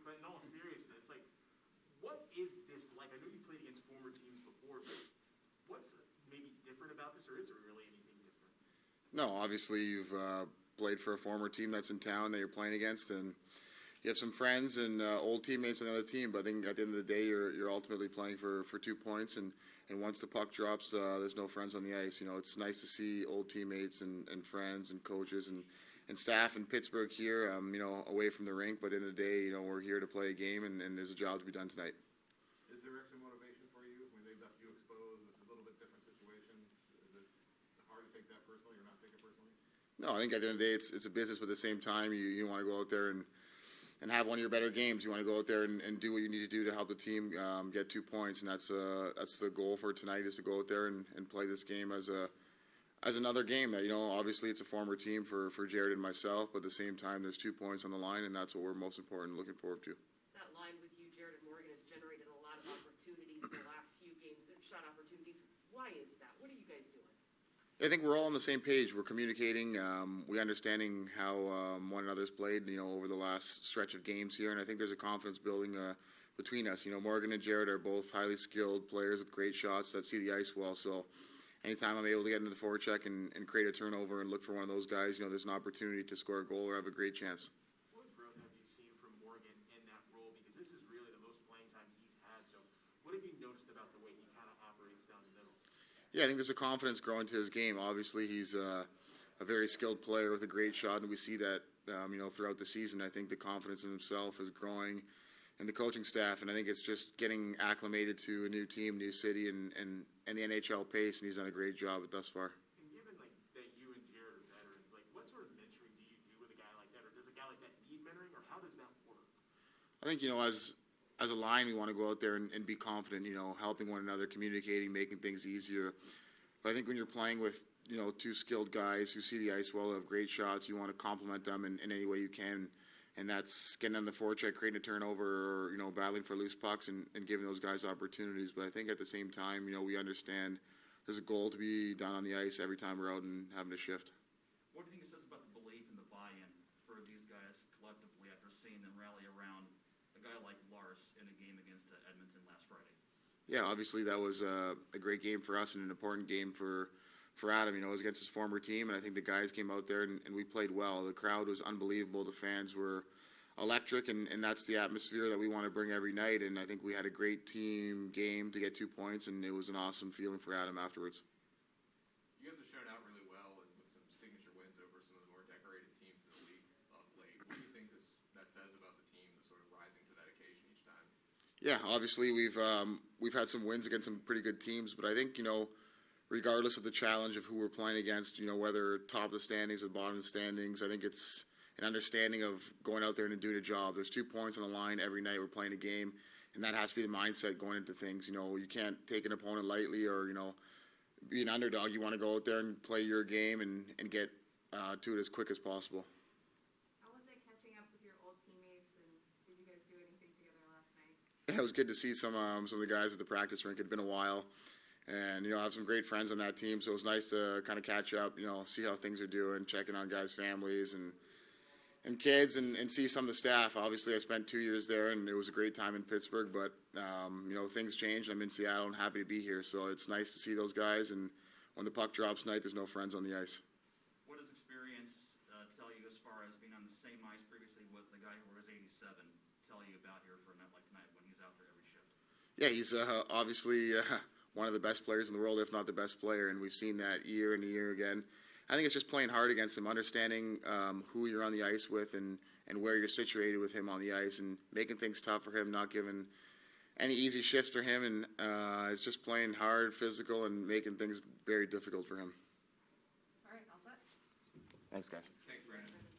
but in all seriousness, like, what is this like? I know you played against former teams before, but what's maybe different about this, or is there really anything different? No, obviously you've played for a former team that's in town that you're playing against, and you have some friends and old teammates on the other team. But I think at the end of the day, you're ultimately playing for 2 points, and once the puck drops, there's no friends on the ice. You know, it's nice to see old teammates and friends and coaches and staff in Pittsburgh here, you know, away from the rink. But at the end of the day, you know, we're here to play a game, and there's a job to be done tonight. Is there extra motivation for you when they've left you exposed? It's a little bit different situation. Is it hard to take that personally or not take it personally? No, I think at the end of the day, it's a business, but at the same time, you want to go out there and have one of your better games. You want to go out there and do what you need to do to help the team get 2 points, and that's the goal for tonight, is to go out there and play this game as another game. That, you know, obviously it's a former team for Jared and myself, but at the same time, there's 2 points on the line, and that's what we're most important looking forward to. That line with you, Jared and Morgan, has generated a lot of opportunities in the last few games, shot opportunities. Why is that? What are you guys doing? I think we're all on the same page. We're communicating. We're understanding how one another's played, you know, over the last stretch of games here, and I think there's a confidence building between us. You know, Morgan and Jared are both highly skilled players with great shots that see the ice well. So, anytime I'm able to get into the forecheck and create a turnover and look for one of those guys, you know, there's an opportunity to score a goal or have a great chance. What growth have you seen from Morgan in that role? Because this is really the most playing time he's had. So, what have you noticed about the way he kind of operates down the middle? Yeah, I think there's a confidence growing to his game. Obviously, he's a very skilled player with a great shot, and we see that you know, throughout the season. I think the confidence in himself is growing, and the coaching staff, and I think it's just getting acclimated to a new team, new city, and the NHL pace, and he's done a great job thus far. And given like that you and Jared are veterans, like what sort of mentoring do you do with a guy like that, or does a guy like that need mentoring, or how does that work? I think, you know, as a line, we want to go out there and be confident, you know, helping one another, communicating, making things easier. But I think when you're playing with, you know, 2 skilled guys who see the ice well, have great shots, you want to complement them in any way you can. And that's getting on the forecheck, creating a turnover, or, you know, battling for loose pucks and giving those guys opportunities. But I think at the same time, you know, we understand there's a goal to be done on the ice every time we're out and having to shift. What do you think it says about the belief and the buy-in for these guys collectively after seeing them rally around a guy like Lars in a game against Edmonton last Friday? Yeah, obviously that was a great game for us and an important game for Adam. You know, it was against his former team, and I think the guys came out there and we played well. The crowd was unbelievable. The fans were electric, and that's the atmosphere that we want to bring every night. And I think we had a great team game to get 2 points, and it was an awesome feeling for Adam afterwards. You guys have shown out really well with some signature wins over some of the more decorated teams in the league of late. What do you think that says about the team, the sort of rising to that occasion each time? Yeah, obviously we've had some wins against some pretty good teams, but I think, you know, regardless of the challenge of who we're playing against, you know, whether top of the standings or bottom of the standings, I think it's an understanding of going out there and doing a job. There's 2 points on the line every night we're playing a game, and that has to be the mindset going into things. You know, you can't take an opponent lightly or, you know, be an underdog. You want to go out there and play your game and get to it as quick as possible. How was it catching up with your old teammates, and did you guys do anything together last night? Yeah, it was good to see some of the guys at the practice rink. It had been a while. And, you know, I have some great friends on that team, so it was nice to kind of catch up, you know, see how things are doing, checking on guys' families and kids, and see some of the staff. Obviously, I spent 2 years there, and it was a great time in Pittsburgh, but, you know, things changed. I'm in Seattle and happy to be here, so it's nice to see those guys, and when the puck drops tonight, there's no friends on the ice. What does experience tell you as far as being on the same ice previously with the guy who wears 87 tell you about here for a night like tonight when he's out there every shift? Yeah, he's obviously one of the best players in the world, if not the best player, and we've seen that year and year again. I think it's just playing hard against him, understanding who you're on the ice with and where you're situated with him on the ice, and making things tough for him, not giving any easy shifts for him, and it's just playing hard, physical, and making things very difficult for him. All right, all set. Thanks, guys.